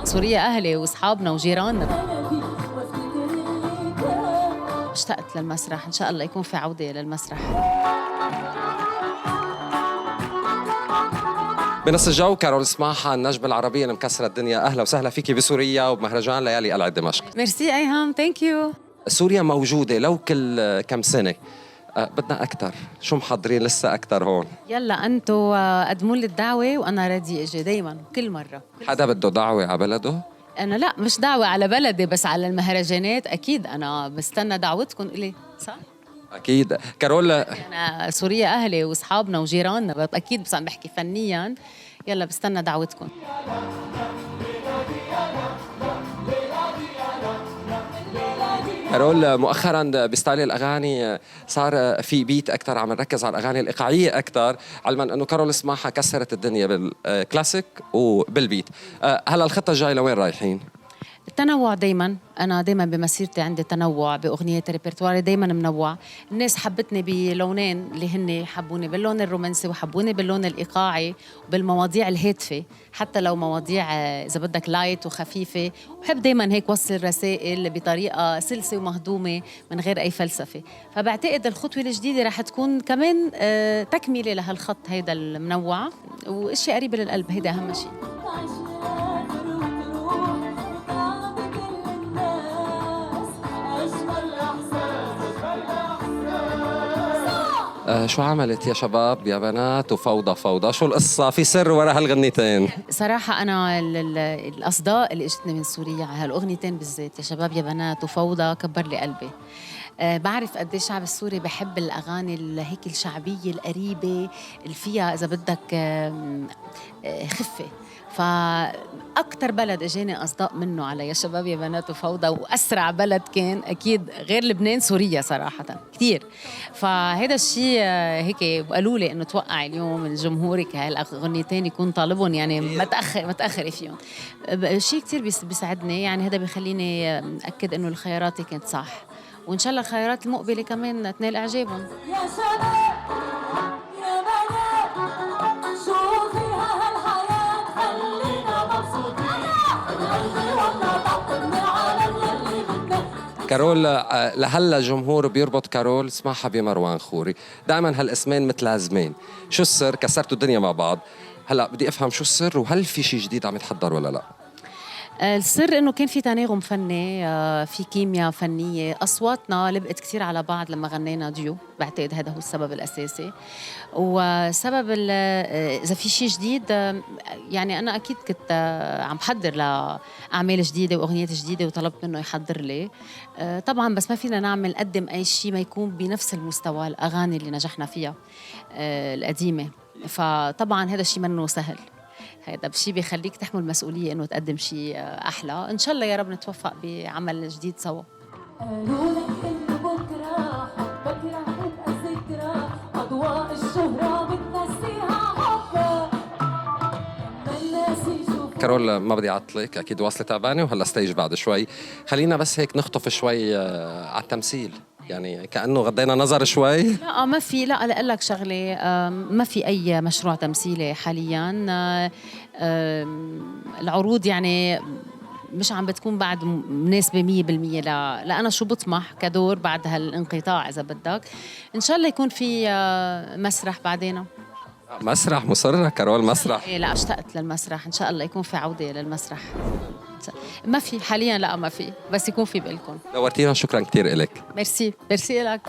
سوريا أهلي وأصحابنا وجيراننا. اشتقت للمسرح، إن شاء الله يكون في عودة للمسرح. بنص الجو كارول سماحة النجمة العربية اللي مكسرة الدنيا، أهلا وسهلا فيكي بسوريا وبمهرجان ليالي قلعة دمشق. ميرسي أيهم، ثانك يو. سوريا موجودة لو كل كم سنة، بدنا أكتر، شو محضرين لسه أكتر هون؟ يلا أنتوا قدموا لي الدعوة وأنا راضية أجي دايما كل مرة. حدا بده دعوة على بلده؟ أنا لا، مش دعوة على بلدي بس على المهرجانات أكيد أنا بستنى دعوتكم إلي، صح؟ أكيد. كارول أنا سوريا أهلي وأصحابنا وجيراننا أكيد، بس عم بحكي فنيا. يلا بستنى دعوتكم. كارول مؤخرا بستايل الاغاني صار في بيت اكثر، عم نركز على الاغاني الايقاعيه اكثر، علما انه كارول سماحه كسرت الدنيا بالكلاسيك وبالبيت. هلا الخطه الجايه لوين رايحين؟ التنوع دايما، أنا دايما بمسيرتي عندي تنوع بأغنية ريبرتواري، دايما منوع. الناس حبتني بلونين اللي هن حبوني باللون الرومانسي وحبوني باللون الإيقاعي وبالمواضيع الهادفة، حتى لو مواضيع إذا بدك لايت وخفيفة. وبحب دايما هيك وصل رسائل بطريقة سلسة ومهضومة من غير أي فلسفة. فبعتقد الخطوة الجديدة رح تكون كمان تكملة لهالخط هيدا المنوع، وإشي قريب للقلب، هيدا أهم شيء. شو عملت يا شباب يا بنات وفوضى فوضى؟ شو القصة؟ في سر وراء هالغنيتين؟ صراحة أنا الأصداء اللي اجتني من سوريا على هالأغنيتين بالذات، يا شباب يا بنات وفوضى، كبر لي قلبي. بعرف قد ايه الشعب السوري بحب الأغاني هيك الشعبية القريبة اللي فيها إذا بدك خفة. فأكتر بلد اجاني أصداء منه على يا شباب يا بنات وفوضى، وأسرع بلد كان أكيد غير لبنان سوريا صراحة كتير. فهذا الشيء هيك قالوا لي إنه توقع اليوم الجمهورك هالأغنيتين يكون طالبهم، يعني ما تأخري فيهم. شيء كتير بيساعدني، يعني هذا بيخليني أكد إنه الخيارات كانت صح، وإن شاء الله الخيارات المقبلة كمان تنال إعجابهم. يا شباب يا بنات شوفي هالحياة خلينا مبسوطين، قلبي والله طبطبني على اللي بدنا. كارول لهلا الجمهور بيربط كارول سماحة بمروان خوري، دائما هالاسمين متلازمين. شو السر؟ كسرتوا الدنيا مع بعض، هلا بدي افهم شو السر، وهل في شيء جديد عم يتحضر ولا لا؟ السر إنه كان في تناغم فني، في كيمياء فنية، أصواتنا لبقت كتير على بعض لما غنينا ديو. بعتقد هذا هو السبب الأساسي. وسبب إذا في شيء جديد، يعني أنا أكيد كنت عم بحضر لأعمال جديدة وأغنيات جديدة، وطلبت منه يحضر لي. طبعا بس ما فينا نقدم أي شيء ما يكون بنفس المستوى الأغاني اللي نجحنا فيها القديمة. فطبعا هذا الشيء منه سهل، هذا بشي بيخليك تحمل مسؤولية إنه تقدم شيء أحلى. إن شاء الله يا رب نتوفق بعمل جديد سوا. قالوا لك إنه بكرة حبك رح تبقى ذكرى، أضواء الشهرة بتنسيها حبك، ما الناس يشوفوا. كارول ما بدي أعطلك، أكيد واصلة تعبانة وهلا ستيج بعد شوي. خلينا بس هيك نخطف شوي على التمثيل، يعني كأنه غضينا نظر شوي. لا ما في، لا أقول لك شغلة، ما في أي مشروع تمثيلي حاليا. العروض يعني مش عم بتكون بعد مناسبة 100%. لا أنا شو بطمح كدور بعد هالانقطاع إذا بدك، إن شاء الله يكون في مسرح بعدين. مسرح مصرة كارول؟ مسرح؟ إيه لا، اشتقت للمسرح، إن شاء الله يكون في عودة للمسرح. ما في حاليا، لا ما في، بس يكون في بقلكم. نورتينا، شكرا كتير إلك. ميرسي لك.